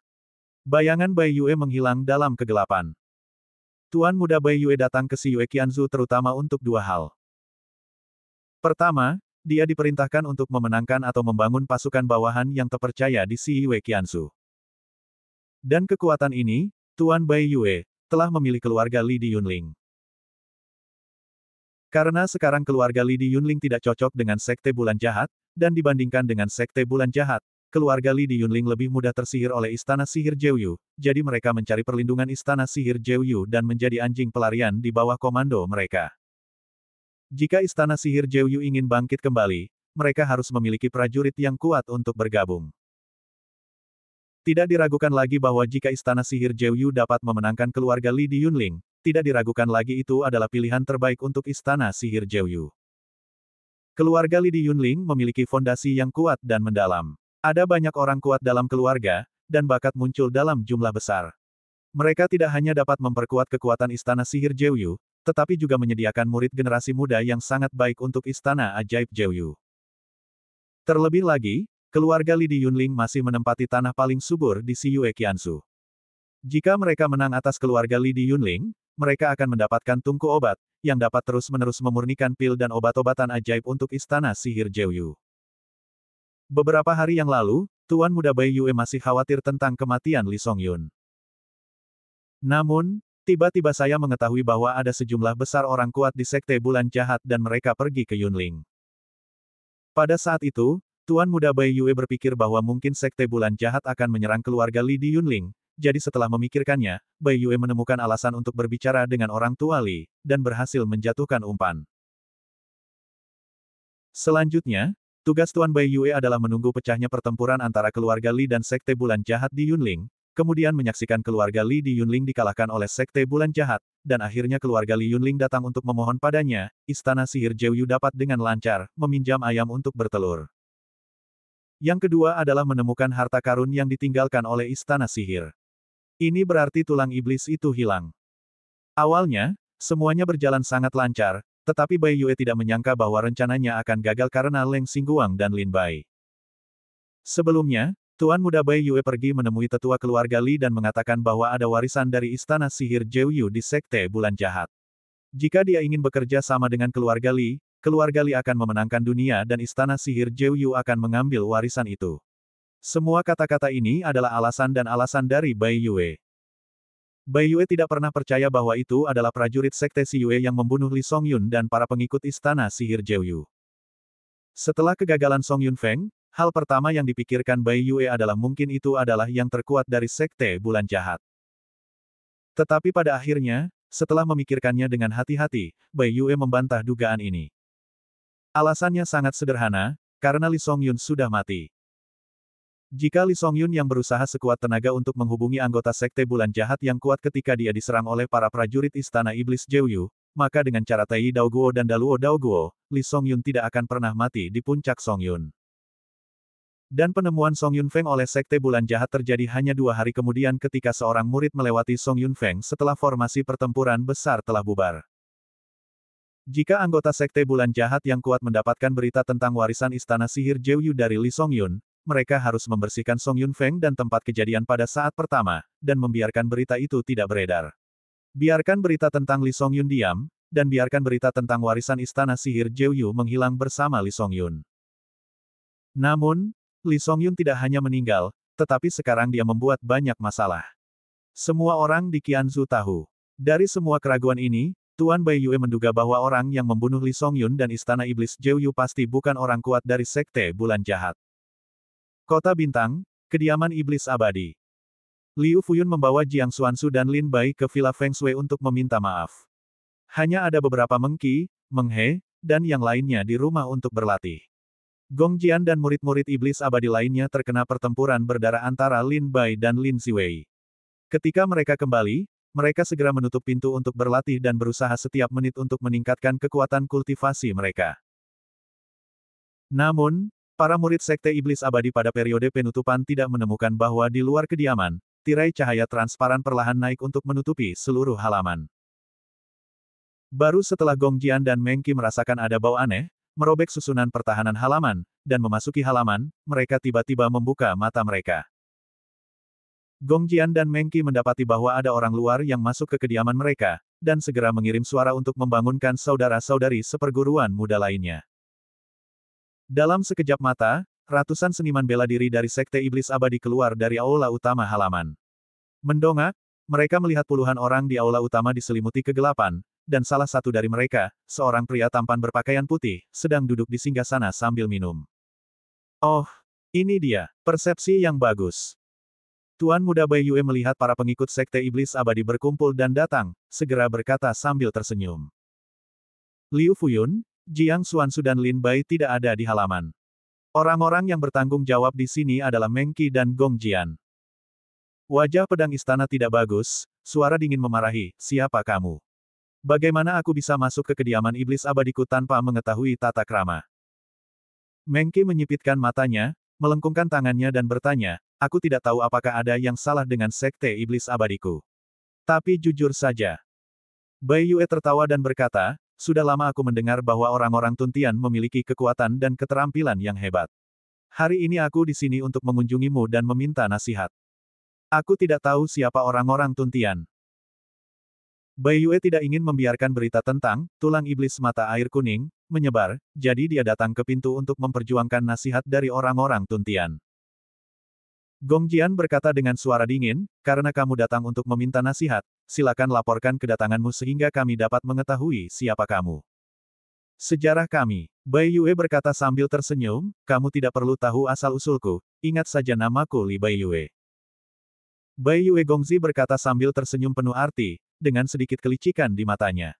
S1: Bayangan Bai Yue menghilang dalam kegelapan. Tuan Muda Bai Yue datang ke Si Yue Qianzu terutama untuk dua hal. Pertama, dia diperintahkan untuk memenangkan atau membangun pasukan bawahan yang terpercaya di Si Yue Qianzu. Dan kekuatan ini, Tuan Bai Yue, telah memilih keluarga Li Di Yunling. Karena sekarang keluarga Li Di Yunling tidak cocok dengan Sekte Bulan Jahat, dan dibandingkan dengan Sekte Bulan Jahat, keluarga Li Di Yunling lebih mudah tersihir oleh Istana Sihir Jiuyu, jadi mereka mencari perlindungan Istana Sihir Jiuyu dan menjadi anjing pelarian di bawah komando mereka. Jika Istana Sihir Jiuyu ingin bangkit kembali, mereka harus memiliki prajurit yang kuat untuk bergabung. Tidak diragukan lagi bahwa jika Istana Sihir Jiuyu dapat memenangkan keluarga Li Di Yunling, tidak diragukan lagi itu adalah pilihan terbaik untuk Istana Sihir Jiuyu. Keluarga Li Di Yunling memiliki fondasi yang kuat dan mendalam. Ada banyak orang kuat dalam keluarga, dan bakat muncul dalam jumlah besar. Mereka tidak hanya dapat memperkuat kekuatan Istana Sihir Jiuyu, tetapi juga menyediakan murid generasi muda yang sangat baik untuk Istana Ajaib Jiuyu. Terlebih lagi, keluarga Li Di Yunling masih menempati tanah paling subur di Si Yue Qianzu. Jika mereka menang atas keluarga Li Di Yunling, mereka akan mendapatkan tungku obat, yang dapat terus-menerus memurnikan pil dan obat-obatan ajaib untuk Istana Sihir Jiuyu. Beberapa hari yang lalu, Tuan Muda Bai Yue masih khawatir tentang kematian Li Songyun. Namun, tiba-tiba saya mengetahui bahwa ada sejumlah besar orang kuat di Sekte Bulan Jahat dan mereka pergi ke Yunling. Pada saat itu, Tuan Muda Bai Yue berpikir bahwa mungkin Sekte Bulan Jahat akan menyerang keluarga Li Di Yunling, jadi setelah memikirkannya, Bai Yue menemukan alasan untuk berbicara dengan orang tua Li, dan berhasil menjatuhkan umpan. Selanjutnya, tugas Tuan Bai Yue adalah menunggu pecahnya pertempuran antara keluarga Li dan Sekte Bulan Jahat di Yunling, kemudian menyaksikan keluarga Li di Yunling dikalahkan oleh Sekte Bulan Jahat, dan akhirnya keluarga Li Yunling datang untuk memohon padanya, Istana Sihir Jiuyu dapat dengan lancar, meminjam ayam untuk bertelur. Yang kedua adalah menemukan harta karun yang ditinggalkan oleh Istana Sihir. Ini berarti tulang iblis itu hilang. Awalnya, semuanya berjalan sangat lancar, tetapi Bai Yue tidak menyangka bahwa rencananya akan gagal karena Leng Xingguang dan Lin Bai. Sebelumnya, Tuan Muda Bai Yue pergi menemui tetua keluarga Li dan mengatakan bahwa ada warisan dari Istana Sihir Jiuyu di Sekte Bulan Jahat. Jika dia ingin bekerja sama dengan keluarga Li akan memenangkan dunia dan Istana Sihir Jiuyu akan mengambil warisan itu. Semua kata-kata ini adalah alasan dari Bai Yue. Bai Yue tidak pernah percaya bahwa itu adalah prajurit Sekte Si Yue yang membunuh Li Songyun dan para pengikut Istana Sihir Jiuyu. Setelah kegagalan Song Yun Feng, hal pertama yang dipikirkan Bai Yue adalah mungkin itu adalah yang terkuat dari Sekte Bulan Jahat. Tetapi pada akhirnya, setelah memikirkannya dengan hati-hati, Bai Yue membantah dugaan ini. Alasannya sangat sederhana, karena Li Songyun sudah mati. Jika Li Songyun yang berusaha sekuat tenaga untuk menghubungi anggota Sekte Bulan Jahat yang kuat ketika dia diserang oleh para prajurit Istana Iblis Jiuyu, maka dengan cara Tai Daoguo dan Daluo Daoguo, Li Songyun tidak akan pernah mati di puncak Songyun. Dan penemuan Song Yun Feng oleh Sekte Bulan Jahat terjadi hanya 2 hari kemudian ketika seorang murid melewati Song Yun Feng setelah formasi pertempuran besar telah bubar. Jika anggota Sekte Bulan Jahat yang kuat mendapatkan berita tentang warisan Istana Sihir Jiuyu dari Li Songyun, mereka harus membersihkan Song Yun Feng dan tempat kejadian pada saat pertama, dan membiarkan berita itu tidak beredar. Biarkan berita tentang Li Songyun diam, dan biarkan berita tentang warisan Istana Sihir Jiuyu menghilang bersama Li Songyun. Namun, Li Songyun tidak hanya meninggal, tetapi sekarang dia membuat banyak masalah. Semua orang di Qianzu tahu. Dari semua keraguan ini, Tuan Bai Yue menduga bahwa orang yang membunuh Li Songyun dan Istana Iblis Jeoyu pasti bukan orang kuat dari Sekte Bulan Jahat. Kota Bintang, kediaman Iblis Abadi. Liu Fuyun membawa Jiang Xuanzu dan Lin Bai ke Villa Feng Shui untuk meminta maaf. Hanya ada beberapa Meng Qi, Meng He, dan yang lainnya di rumah untuk berlatih. Gong Jian dan murid-murid Iblis Abadi lainnya terkena pertempuran berdarah antara Lin Bai dan Lin Ziwei. Ketika mereka kembali, mereka segera menutup pintu untuk berlatih dan berusaha setiap menit untuk meningkatkan kekuatan kultivasi mereka. Namun, para murid Sekte Iblis Abadi pada periode penutupan tidak menemukan bahwa di luar kediaman, tirai cahaya transparan perlahan naik untuk menutupi seluruh halaman. Baru setelah Gong Jian dan Meng Qi merasakan ada bau aneh, merobek susunan pertahanan halaman, dan memasuki halaman, mereka tiba-tiba membuka mata mereka. Gong Jian dan Meng Qi mendapati bahwa ada orang luar yang masuk ke kediaman mereka, dan segera mengirim suara untuk membangunkan saudara-saudari seperguruan muda lainnya. Dalam sekejap mata, ratusan seniman bela diri dari Sekte Iblis Abadi keluar dari aula utama halaman. Mendongak, mereka melihat puluhan orang di aula utama diselimuti kegelapan, dan salah satu dari mereka, seorang pria tampan berpakaian putih, sedang duduk di singgasana sambil minum. Oh, ini dia, persepsi yang bagus. Tuan Muda Bai Yue melihat para pengikut Sekte Iblis Abadi berkumpul dan datang, segera berkata sambil tersenyum. Liu Fuyun, Jiang Xuanzu dan Lin Bai tidak ada di halaman. Orang-orang yang bertanggung jawab di sini adalah Meng Qi dan Gong Jian. Wajah pedang istana tidak bagus, suara dingin memarahi, siapa kamu? Bagaimana aku bisa masuk ke kediaman Iblis Abadiku tanpa mengetahui tata krama? Meng Qi menyipitkan matanya, melengkungkan tangannya dan bertanya, aku tidak tahu apakah ada yang salah dengan Sekte Iblis Abadiku. Tapi jujur saja. Bai Yue tertawa dan berkata, sudah lama aku mendengar bahwa orang-orang Tuntian memiliki kekuatan dan keterampilan yang hebat. Hari ini aku di sini untuk mengunjungimu dan meminta nasihat. Aku tidak tahu siapa orang-orang Tuntian. Bai Yue tidak ingin membiarkan berita tentang tulang iblis mata air kuning menyebar, jadi dia datang ke pintu untuk memperjuangkan nasihat dari orang-orang Tuntian. Gong Jian berkata dengan suara dingin, karena kamu datang untuk meminta nasihat, silakan laporkan kedatanganmu sehingga kami dapat mengetahui siapa kamu. Sejarah kami. Bai Yue berkata sambil tersenyum, kamu tidak perlu tahu asal-usulku, ingat saja namaku Li Bai Yue. Bai Yue Gongzi berkata sambil tersenyum penuh arti, dengan sedikit kelicikan di matanya.